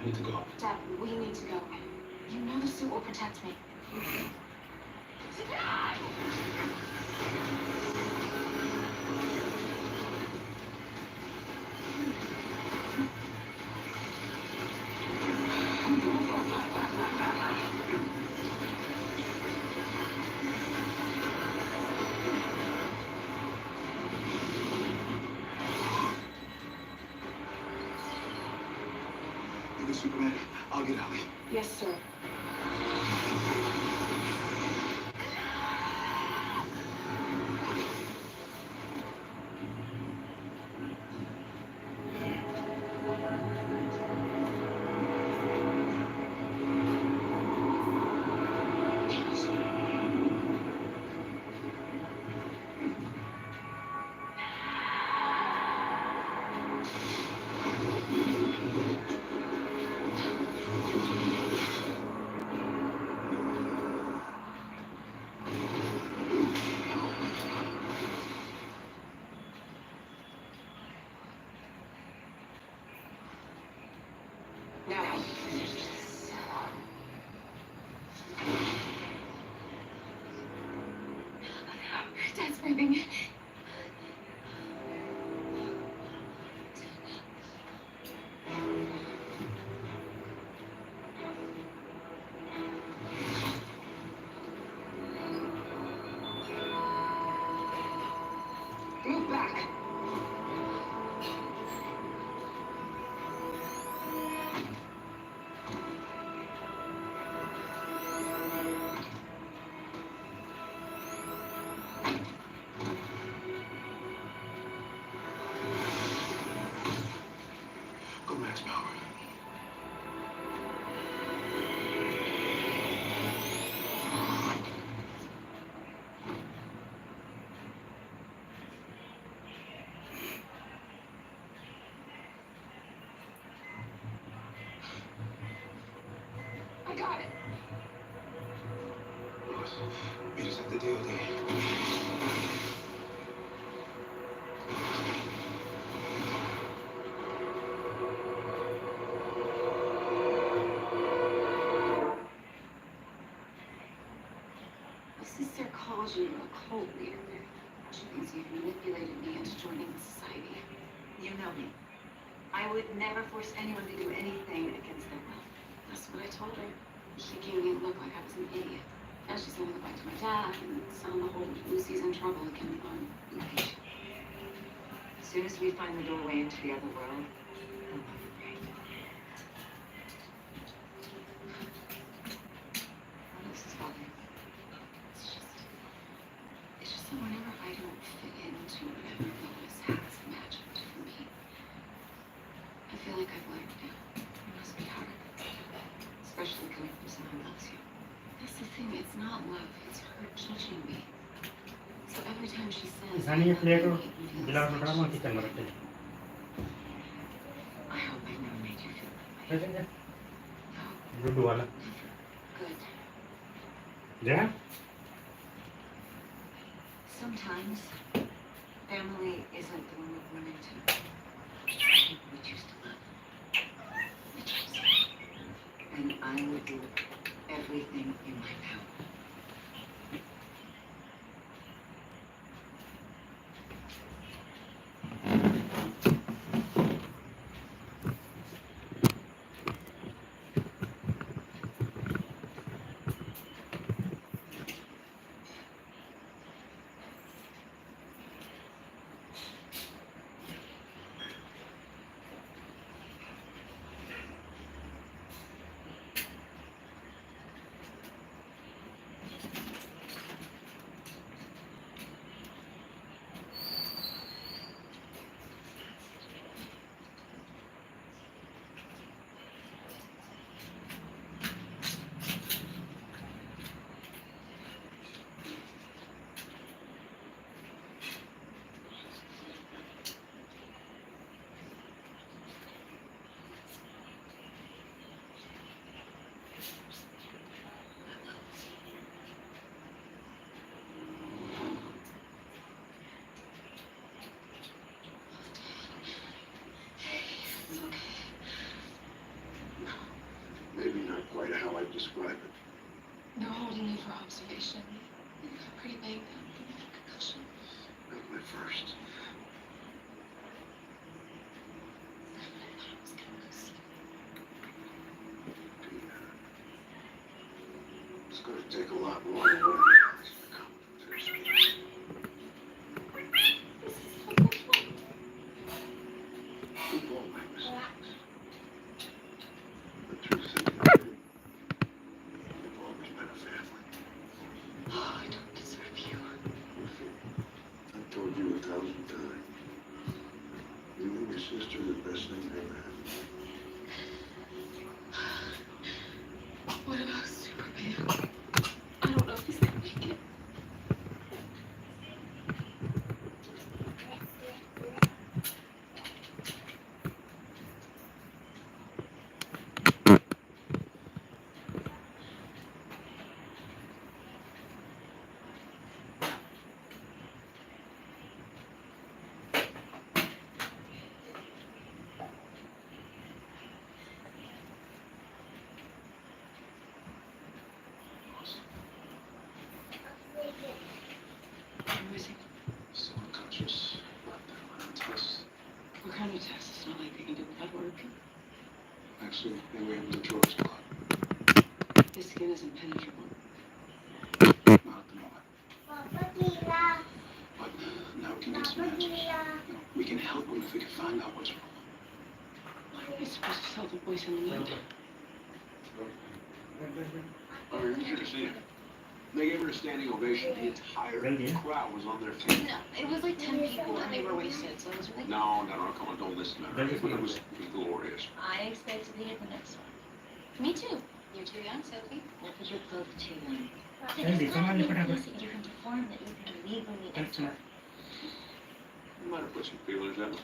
I need to go. Dad, we need to go. You know the suit will protect me. You get Superman. I'll get Allie. Yes, sir. Now. Dad's breathing. Move back. Go max power. I got it. Lois, you just have to deal with it. My sister calls you a cult leader. She thinks you've manipulated me into joining the society. You know me. I would never force anyone to do anything against their will. That's what I told her. She gave me a look like I was an idiot. Now she's gonna go back to my dad and sound the whole Lucy's in trouble again on Lucy. As soon as we find the doorway into the other world, they'll both free. What else is bothering me? It's just that whenever I don't fit into whatever Lois has imagined for me, I feel like I've let her down. It must be hard. Especially coming from someone who loves you. That's the thing, it's not love, it's her judging me. So every time she says, स्थानीय plate it feels गिलास like उठाना she's- kitchen में रखते I hope I never made you feel that way. हैं No, Laddu वाला good. Jaya Sometimes, family isn't the one we're born into. We choose to love. We choose. And I will do everything in my power. describe it. They're holding you for observation. Pretty big, concussion. Not my first. It's going to take a lot more than what it's become. We've all made mistakes. The truth is, we've always been a family. Oh, I don't deserve you. I've told you 1,000 times. You and your sister are the best thing that ever happened. What about Superman? I don't know if he's gonna make it. Who is he? So unconscious. Not test. What kind of test? It's not like they can do blood work. Actually, they were able to draw his blood. His skin is impenetrable. Not at the moment. But now we can get some answers. We can help him if we can find out what's wrong. You're supposed to tell the boys in the wind. Oh, you should have seen it. They gave her a standing ovation. The entire crowd was on their feet. No, it was like 10 people and they were wasted, so it was really... No, come on, don't listen to her. But it was glorious. I expect to be at the next one. Me too. You're too young, Sophie. Not that you're both too young. Andy, It's come not on, you even put up a piece that you can perform that you can legally That's enter. not. You might have put some feelers out.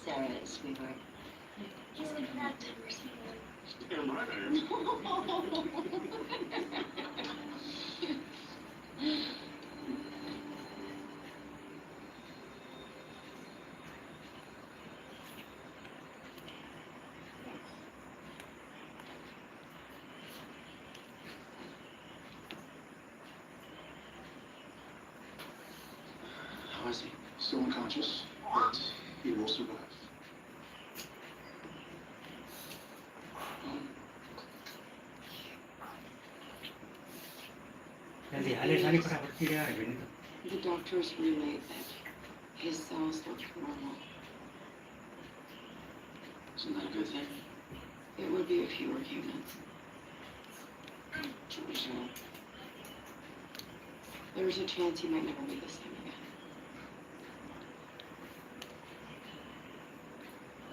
Sarah, sweetheart. He's gonna need 10%. Damn right I am. How is he? Still unconscious, but he will survive. Andy, allez, allez, para partir ya, Benito. The doctors relayed that his cells look normal. Isn't that a good thing? It would be if you were human. So, There's a chance he might never be the same again.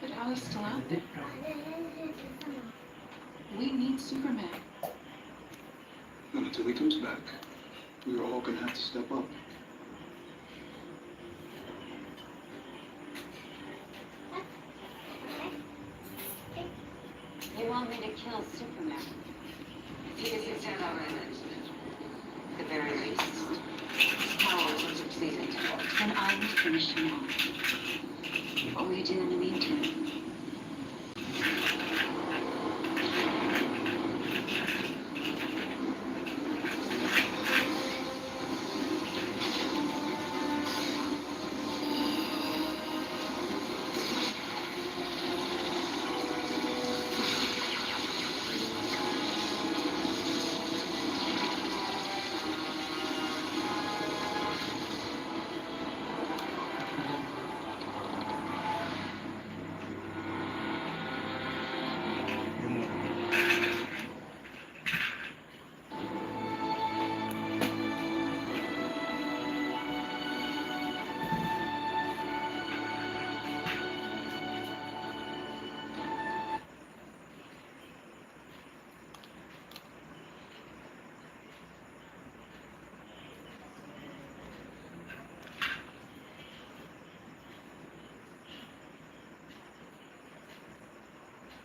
But Allie's still out there. We need Superman. not until he comes back. We're all gonna have to step up. You want me to kill Superman? He isn't dead already. At the very least, his powers are depleted. And I will finish him off. What will you do in the meantime?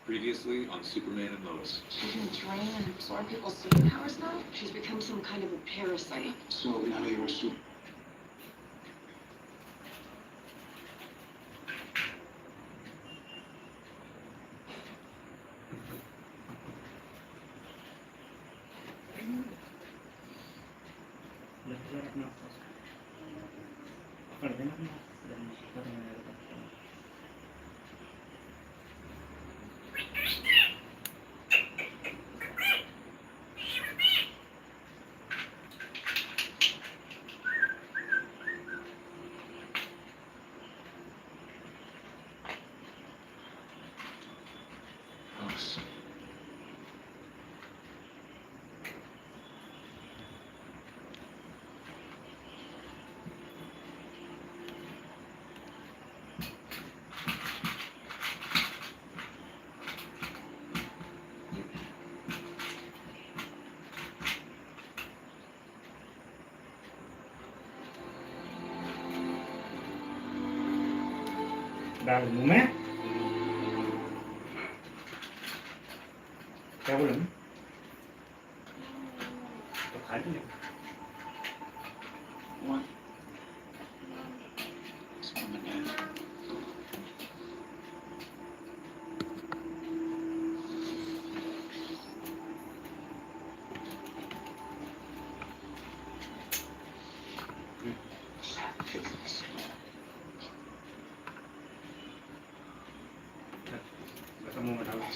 Previously on Superman and Lois. She can drain and absorb people's superpowers now? She's become some kind of a parasite. So now you're a super. us. Dalam rumah. क्या बोला मैं? तो खा लिया। What? It's Mom and Dad. Ketemu sama Dalam.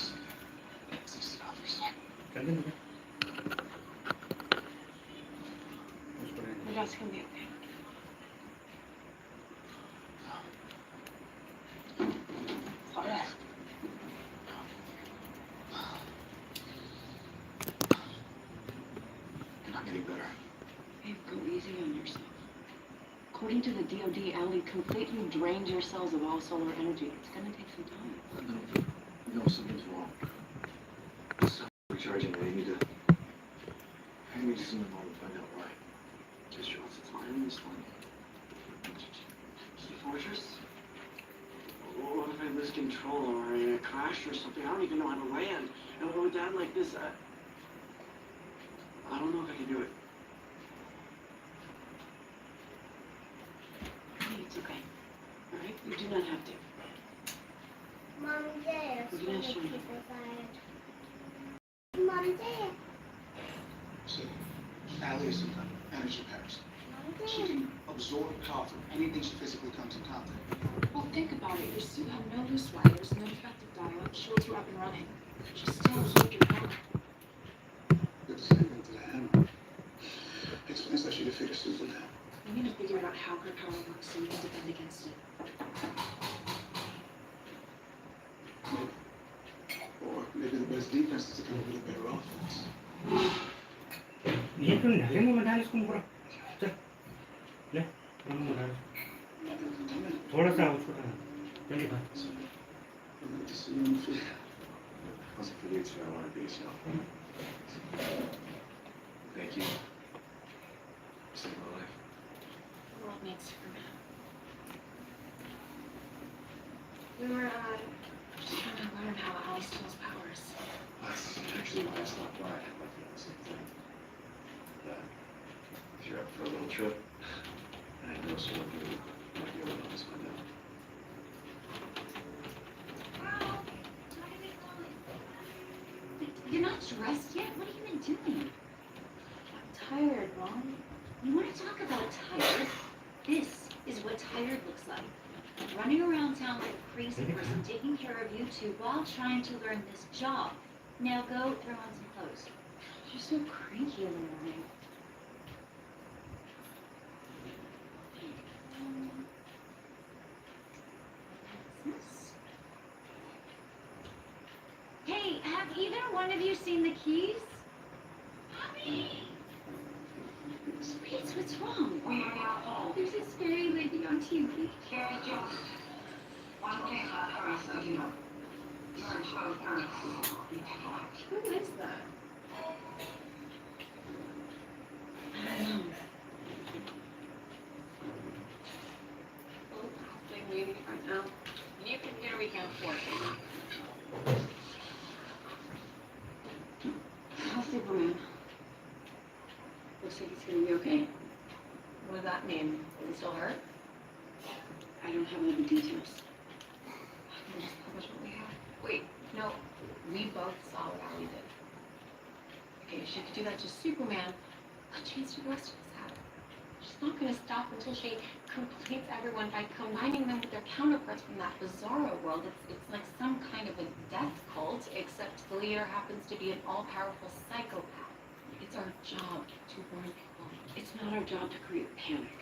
Kan kan? That's gonna be okay. Alright. You're not getting better. Babe, go easy on yourself. According to the DoD, Allie completely drained your cells of all solar energy. It's gonna take some time. No, something's wrong. Stop recharging. I need to see my mom and find out why. Just your fine, it's fine. Fortress? What if I lose control or I crash or something? I don't even know how to land. And with Dad like this, I don't know if I can do it. Hey, it's okay. All right? You do not have to. Mom, Dad, We're gonna show you. Mom, Dad. See, Allie is some kind of energy parasite. She Mom, can absorb power from anything she physically comes in contact with. Well, think about it. Your suit had no loose wires, no defective dial, shields were up and running. She still absorbed your power. You're the same thing to the hammer. Explains how she defeated Superman. You need to figure out how her power works so you can defend against it. Or maybe the best defense is to come up with a better offense. ये क्यों ढले में डाल इसको पूरा चल ले मुंह डाल थोड़ा सा उसको डाल जल्दी खा I'd like to see you in the field. Wasn't for you two, I want to be so. Thank you. You saved my life. The world needs Superman. we were Just trying to learn how Allie steals powers. That's actually why I stopped by. I'd like to do the same thing. If you're up for a little trip, and I know someone who might be able to help us find out. You're not dressed yet? What have you been doing? I'm tired, Mom. You want to talk about tired? This is what tired looks like. Running around town like a crazy person, taking care of you two while trying to learn this job. Now go throw on some clothes. You're so cranky in the morning. Hey, have either one of you seen the keys? Mommy! Spitz, what's wrong? There's this fairy lady on TV. Who is that? I don't know. Well, I'm waiting right now. You can get a weekend for it. How's Superman? Looks like he's gonna be okay. What does that mean? Is he still hurt? I don't have all the details. Can we just publish what we have? Wait, no. We both saw what Allie did. Okay, if she could do that to Superman, what chance do the rest of us have? She's not gonna stop until she completes everyone by combining them with their counterparts from that bizarro world. It's like some kind of a death cult, except the leader happens to be an all-powerful psychopath. It's our job to warn people. It's not our job to create panic.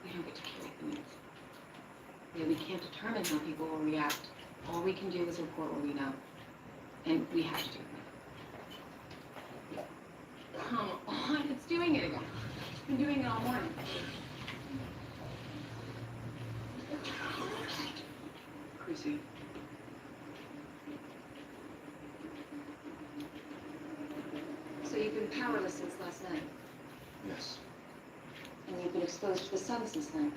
We don't get to create the news. Yeah, we can't determine how people will react. All we can do is report what we know. And we have to do it. Come on, it's doing it again. It's been doing it all morning. Chrissy. So you've been powerless since last night, Yes. and you've been exposed to the sun since then.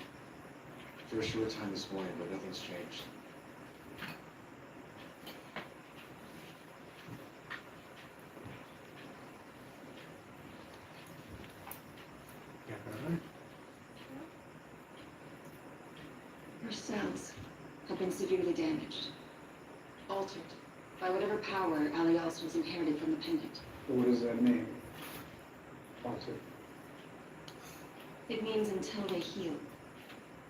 For a short time this morning, but nothing's changed. क्या कर रहा है? Your cells have been severely damaged, altered by whatever power Alios was inherited from the pendant. What does that mean? Alter. It means until they heal,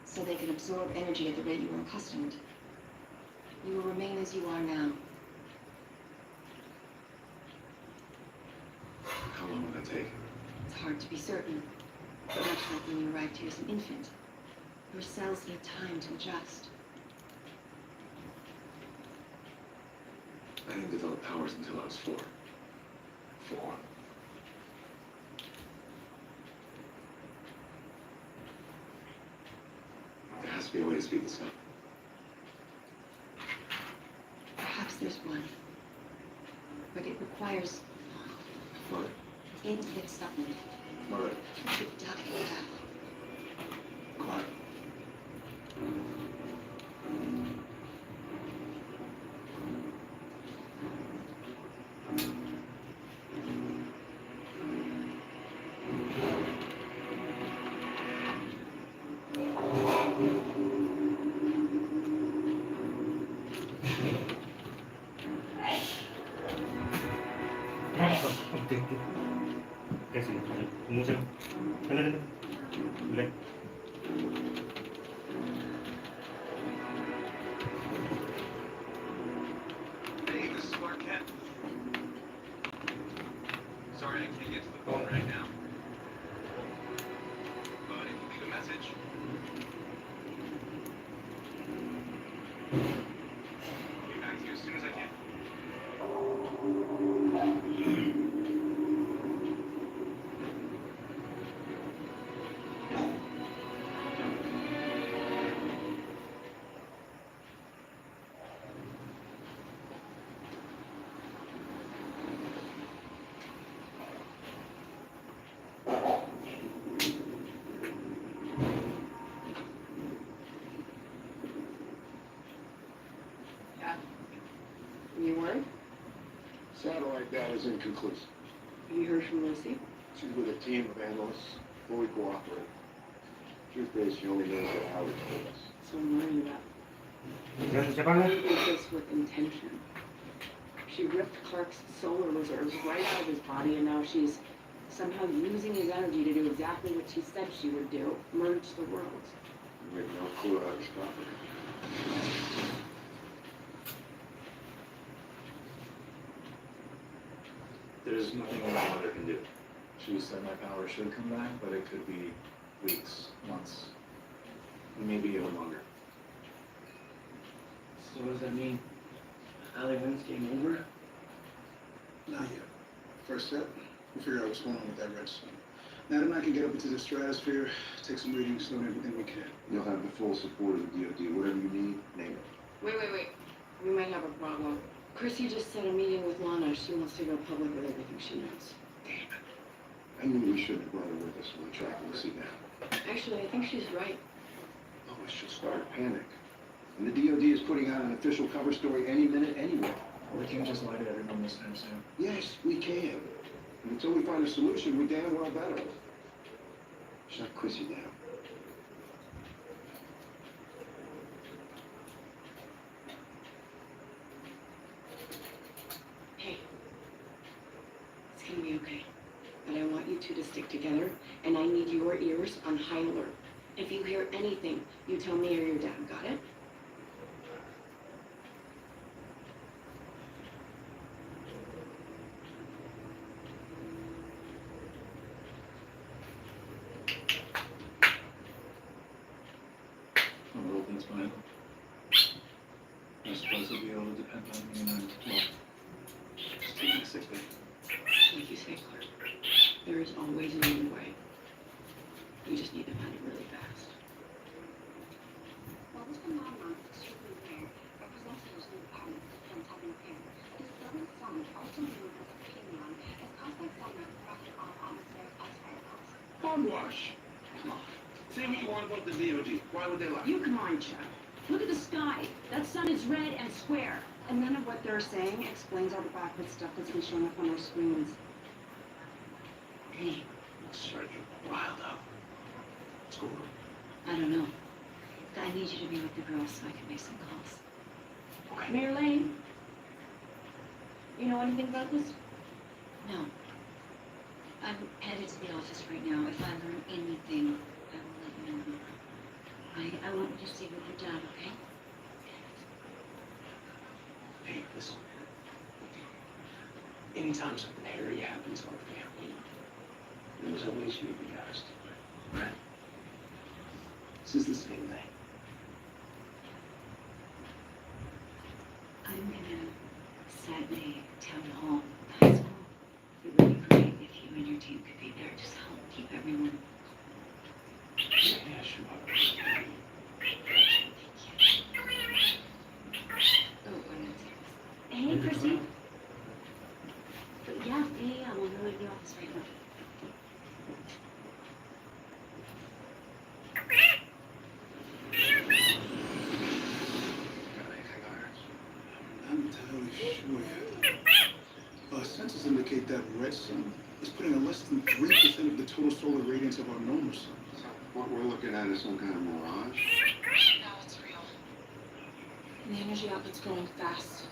so they can absorb energy at the rate you were accustomed, you will remain as you are now. How long will that take? It's hard to be certain, but much like when you arrived here as an infant, your cells need time to adjust. I didn't develop powers until I was 4. 4. There has to be a way to speed this up. Perhaps there's one, but it requires What? infinite supplement. What? Quiet. अब देखते कैसे मुंह से ले Hey, this is Marquette. Sorry I can't get to the phone right now. But if you leave a message. I'll be back to you as soon as I can. You worried? Satellite data is inconclusive. Have you heard from Lucy? She's with a team of analysts, fully cooperative. Truth is, she only knows what Howard told us. So I'm worried about. Japan I did this with intention. She ripped Clark's solar reserves right out of his body, and now she's somehow using his energy to do exactly what she said she would do, merge the worlds. We have no clue how to stop her. There's nothing my mother can do. She said my power should come back, but it could be weeks, months, maybe even longer. So what does that mean? Ali wins game over? Not yet. First step, we'll figure out what's going on with that redstone. Nat and I can get up into the stratosphere, take some readings, learn everything we can. You'll have the full support of the DoD. Whatever you need, name it. Wait. We might have a problem. Chrissy just set a meeting with Lana. She wants to go public with everything she knows. Damn it. I knew we shouldn't have brought her with us when we tracked Lucy down. Actually, I think she's right. Oh, she'll start a panic. And the DoD is putting out an official cover story any minute, anywhere. We can't just lie to everyone this time, Sam. Yes, we can. And until we find a solution, we damn well better. Shut Chrissy down. Hey, it's gonna be okay. But I want you two to stick together, and I need your ears on high alert. If you hear anything, you tell me or your dad, got it? I'm hoping it's fine. I suppose he'll be able to depend on me and well, Hogwash. Come on. Say what you want about the DOD. Why would they lie? You come on, Chuck. Look at the sky. That sun is red and square. And none of what they're saying explains all the backward stuff that's been showing up on our screens. Hey, Sergeant, wild out. What's going on? I don't know. I need you to be with the girls so I can make some calls. Okay. Mayor Lane? You know anything about this? No. I'm headed to the office right now. If I learn anything, I will let you know. I want you to stay with your dad, okay? Hey, listen. Anytime something hairy happens in our family, there's always you to be asked. Right? This is the same thing. I'm gonna sadly town hall high school. It would be great if you and your team could be there. Just help keep everyone. Yeah, sure. Oh, hey, Christy. But yeah, we'll go to the office right now. I'm not entirely sure yet. Sensors indicate that red sun is putting out less than 3% of the total solar radiance of our normal sun. So what we're looking at is some kind of mirage? No, it's real. And the energy output's growing fast.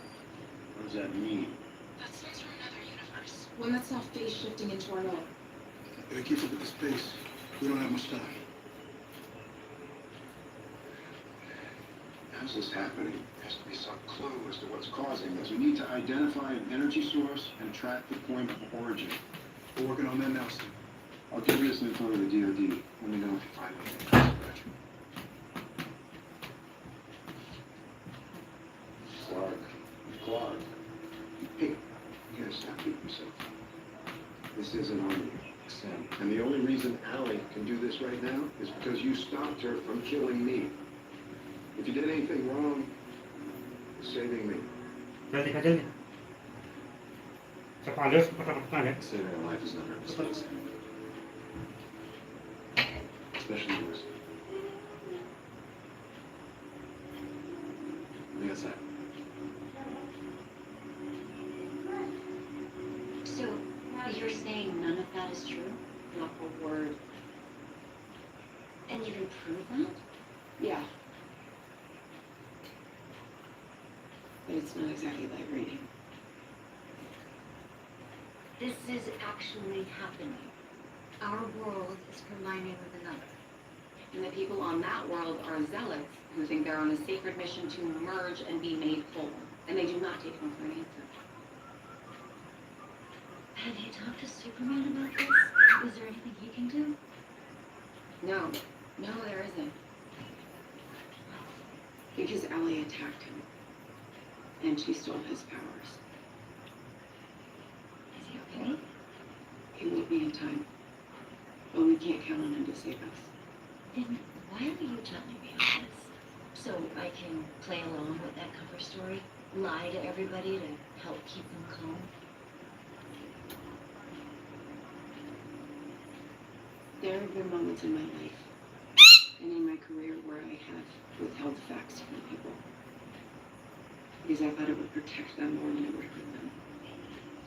What does that mean? That sun's from another universe. One that's now phase shifting into our own. If it keeps up with this pace, we don't have much time. How's this happening? There has to be some clue as to what's causing this. We need to identify an energy source and track the point of origin. We're working on that now, Steve. I'll give you this info to the DOD. Let me know if you find anything. Clark. Hey, you gotta stop beating yourself up. This isn't on you. Sam, And the only reason Allie can do this right now is because you stopped her from killing me. If you did anything wrong, you're saving me. Berarti kajian. Sepalus pertama ya. saving a life is never a mistake, Sam. Especially yours. I think that's that. So, you're saying none of that is true? Not a word. And you can prove that? Yeah. But it's not exactly like reading. This is actually happening. Our world is colliding with another. And the people on that world are zealots who think they're on a sacred mission to emerge and be made whole. And they do not take no for an answer. Have you talked to Superman about this? Is there anything he can do? No, there isn't. Because Ellie attacked him. And she stole his powers. Is he okay? He will be in time. But we can't count on him to save us. Then why are you telling me all this? So I can play along with that cover story? Lie to everybody to help keep them calm? There have been moments in my life and in my career where I have withheld facts from people. Because I thought it would protect them more than it would hurt them.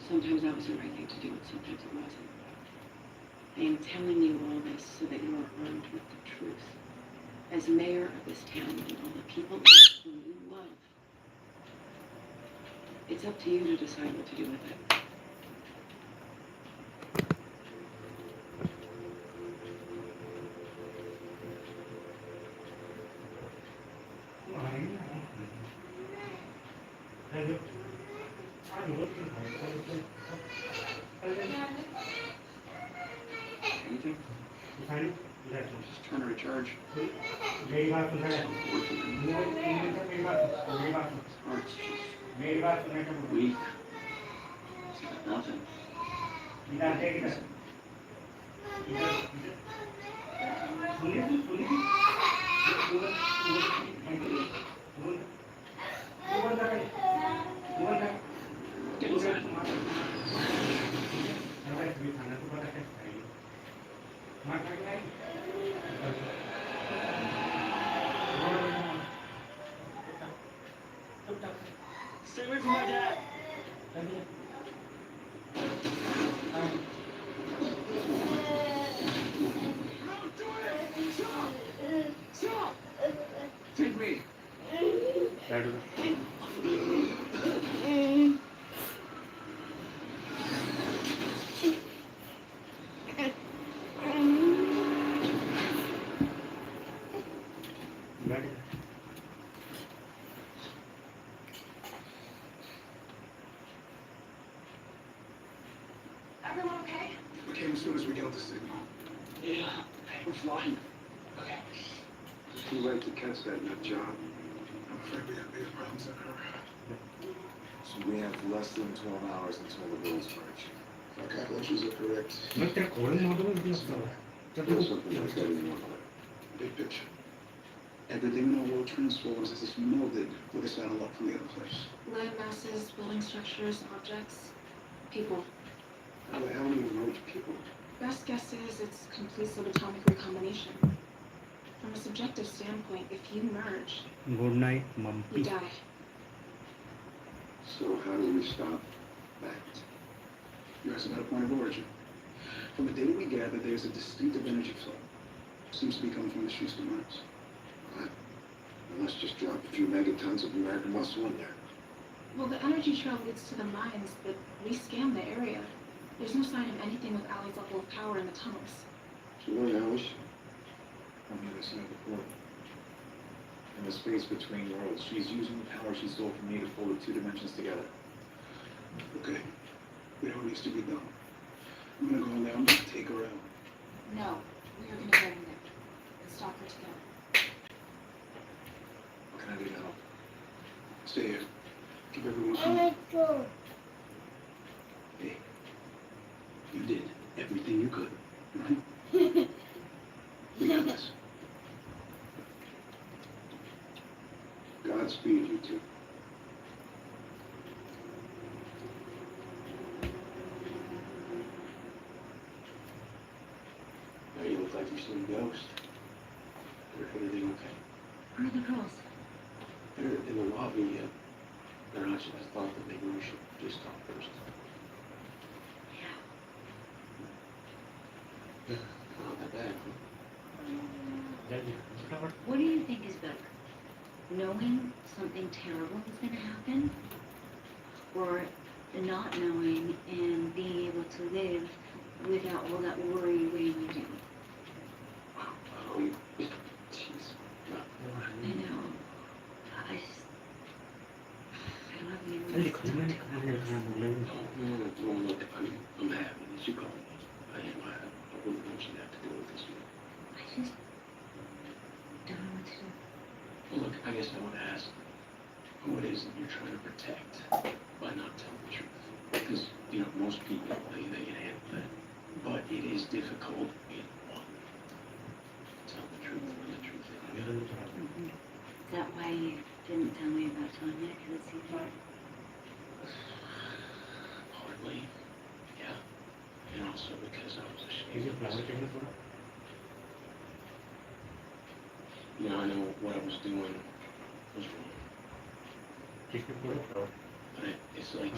Sometimes that was the right thing to do, and sometimes it wasn't. I am telling you all this so that you are armed with the truth. As mayor of this town and all the people whom you love, it's up to you to decide what to do with it. Anything? Just trying to recharge. Heart's just weak. It's got nothing. Get inside. Stay away from my dad. Don't do it! Stop! Stop! Take me. Everyone okay? We came as soon as we got the signal. Yeah, we're flying. Okay. It's too late to catch that nut job. I'm afraid we have bigger problems than her. So we have less than 12 hours until the rules merge. Our calculations are correct. ಮತ್ತೆ ಕೊಡಲು ಮೊದಲು There's something like that in your mind. Big picture. Everything in our world transforms as it's melded with a satellite from the other place. Land masses, building structures, objects, people. How the hell do you merge people? Best guess is it's complete subatomic recombination. From a subjective standpoint, if you merge, good night you ಮಂಪಿ die. So how do we stop that? You're asking about a point of origin. From the data we gather, there's a distinctive energy flow. Seems to be coming from the streets of Mars. Well, let's just drop a few megatons of American muscle in there. Well, the energy trail leads to the mines, but we scanned the area. There's no sign of anything with Allie's level of power in the tunnels. So where now is she? On the other side of the port. In the space between worlds. She's using the power she stole from me to pull the two dimensions together. Okay. We know what needs to be done. I'm gonna go in there. I'm gonna take her out. No, we are gonna go in there and stop her together. What can I do to help? Stay here. Keep everyone I calm. like go. Hey, you did everything you could, right? We got this. Godspeed, you two. Now you look like you've seen a ghost. Everything okay? Where are the girls? They're in the lobby. They're not. I thought that maybe we should just talk first. Yeah. Not that bad. What do you think is better? Knowing something terrible is going to happen? Or not knowing and being able to live without all that worry weighing you down? Jeez. I know. I just... I love you. ಅಲ್ಲಿ ಕಡಿಮೆ ಕಾಣಲಿಲ್ಲ No, look, I'm happy that you called me. I wouldn't want you to have to deal with this. I just don't know what to do. Well, look, I guess I want to ask who it is that you're trying to protect by not telling the truth. Because, most people, they can handle that. But it is difficult in one. Tell the truth when the truth is. Is that why you didn't tell me about Tanya? Because it's secret? Hardly. Yeah. And also because I was ಇದು ashamed. Flower ತೆಗೆದು I know what I was doing was wrong. ಚಿಕ್ಕ ಕೂಡ flower But it's like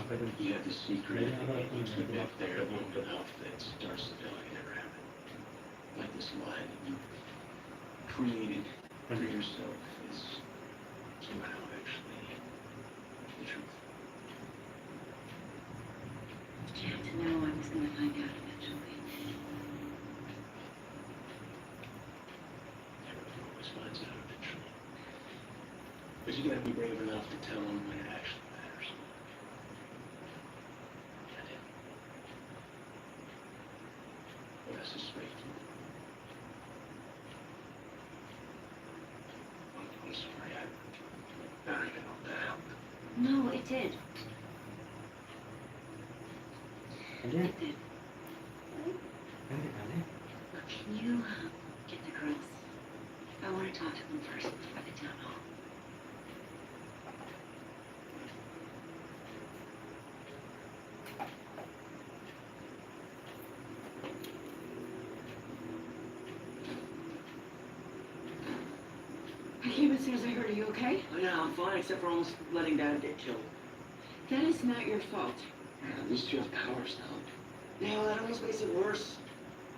you have this secret that you keep it there long enough that it starts to feel like it never happened. Like this lie that you created for yourself is somehow actually the truth. You had to know I was going to find out eventually. Everyone always finds out eventually. But you gotta be brave enough to tell them when it actually matters. I did. But I suspect you. I'm sorry, I don't even know if that helped. No, it did. ಅದೇ It did. ಅದೇ ಅದೇ Can you get the girls? I want to talk to them first before the town hall. came as soon as I heard. Are you okay? Oh, yeah, I'm fine, except for almost letting Dad get killed. That is not your fault. At least you have powers now. Yeah, well, that almost makes it worse.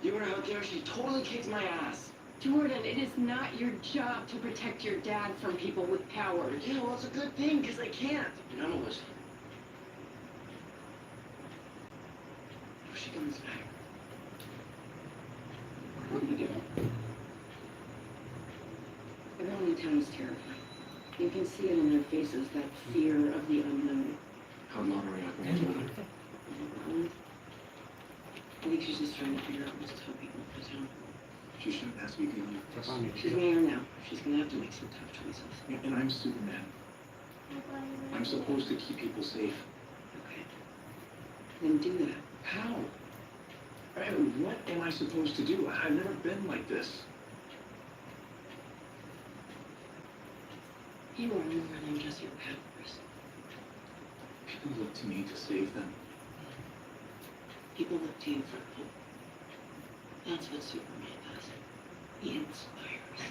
You were out there, she totally kicked my ass. Jordan, it is not your job to protect your dad from people with powers. Yeah, well, it's a good thing, because I can't. None of us. If she comes back. What are you doing? Everyone in town is terrified. You can see it in their faces, that fear of the unknown. How long are we not going to do it? I think she's just trying to figure out what to tell people for town. She shouldn't have to be dealing with this. She's mayor now. She's gonna have to make some tough choices. And I'm Superman. I'm supposed to keep people safe. Okay. Then do that. How? I mean, what am I supposed to do? I've never been like this. You are more than just your powers. People look to me to save them. People look to you for hope. That's what Superman does. He inspires.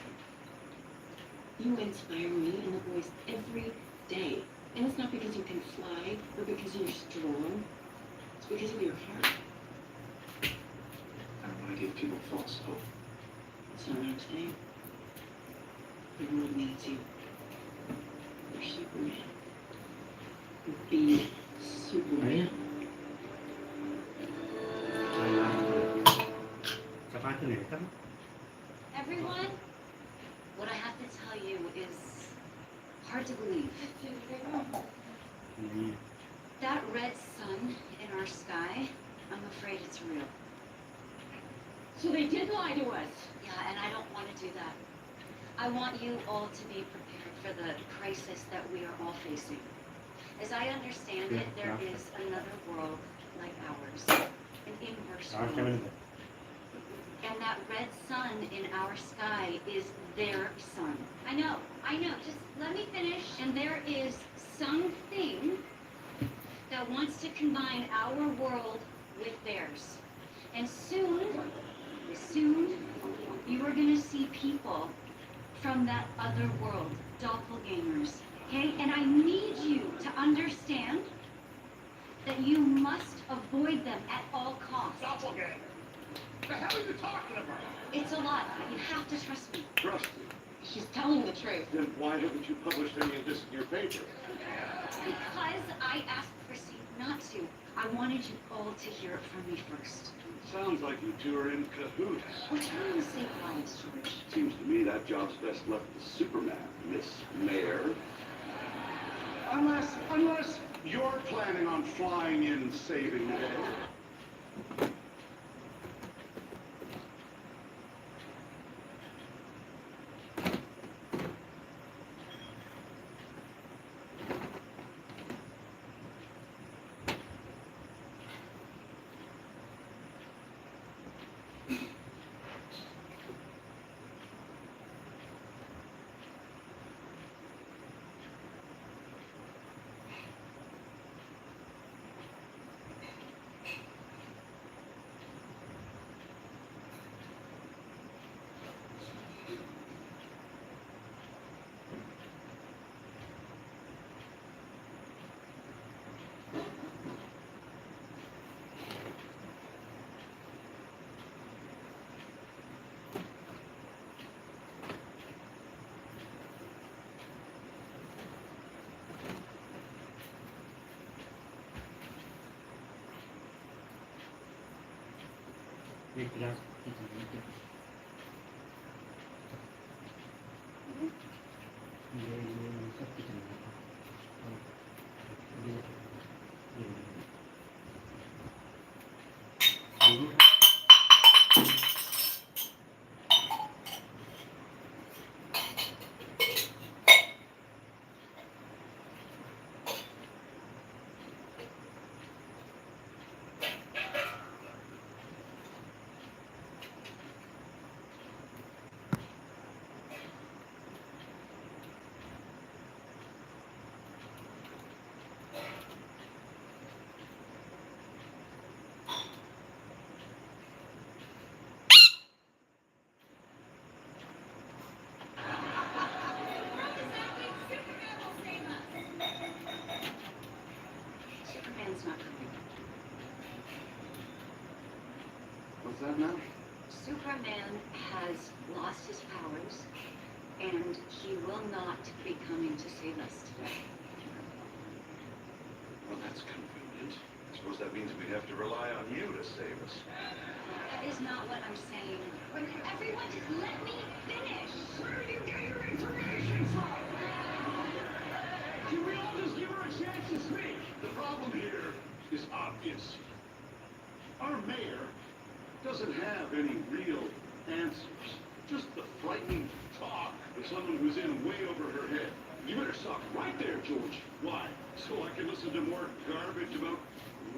You inspire me and the boys every day. And it's not because you can fly or because you're strong. It's because of your heart. I don't want to give people false hope. That's not what I'm saying. The world needs you. You're Superman. Be Superman. Everyone, what I have to tell you is hard to believe. That red sun in our sky, I'm afraid it's real. So they did lie to us. Yeah, and I don't want to do that. I want you all to be prepared for the crisis that we are all facing. As I understand it, there is another world like ours, an inverse world. And that red sun in our sky is their sun. I know, just let me finish. And there is something that wants to combine our world with theirs. And soon, you are gonna see people from that other world, doppelgangers, okay? And I need you to understand that you must avoid them at all costs. Doppelganger. The hell are you talking about? It's a lot. You have to trust me. Trust me. She's telling the truth. Then why haven't you published any of this in your paper? Because I asked Christine not to. I wanted you all to hear it from me first. Sounds like you two are in cahoots. We're trying to save lives, George. Seems to me that job's best left to Superman, Miss Mayor. Unless you're planning on flying in and saving the day. एक गिलास ये सब kitchen What's that now? Superman has lost his powers, and he will not be coming to save us today. Well, that's convenient. I suppose that means we'd have to rely on you to save us. That is not what I'm saying. Everyone, just let me finish. Where do you get your information from? Can we all just give her a chance to speak? The problem here is obvious. Our mayor doesn't have any real answers. Just the frightening talk of someone who's in way over her head. You better stop right there, George. Why? So I can listen to more garbage about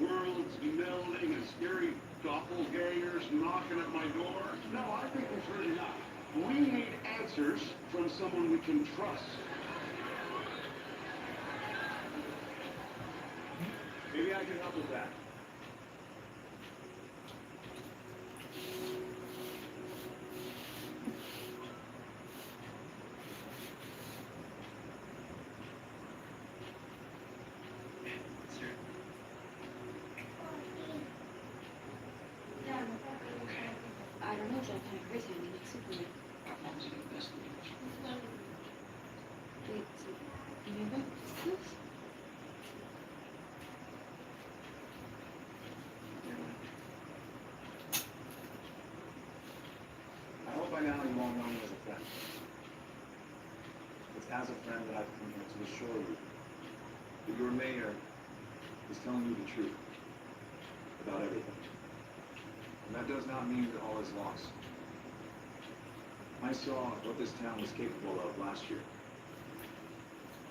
worlds melding and scary doppelgangers knocking at my door? No, I think we've heard enough. We need answers from someone we can trust. Maybe I can help with that. I don't know, is that kind of crazy? I mean, it's Superman. That was an investigation. Wait, so you knew about this? I hope by now you all know me as a friend. It's as a friend that I've come here to assure you that your mayor is telling you the truth about everything. And that does not mean that all is lost. I saw what this town was capable of last year.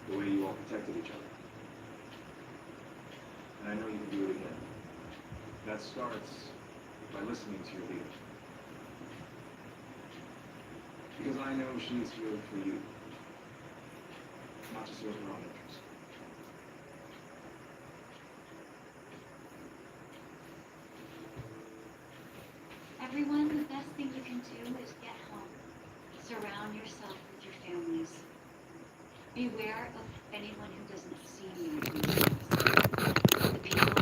The way you all protected each other. And I know you can do it again. That starts by listening to your leader. Because I know she is here for you. Not to serve her own interests. Everyone, the best thing you can do is get home. Surround yourself with your families. Beware of anyone who doesn't see you. The people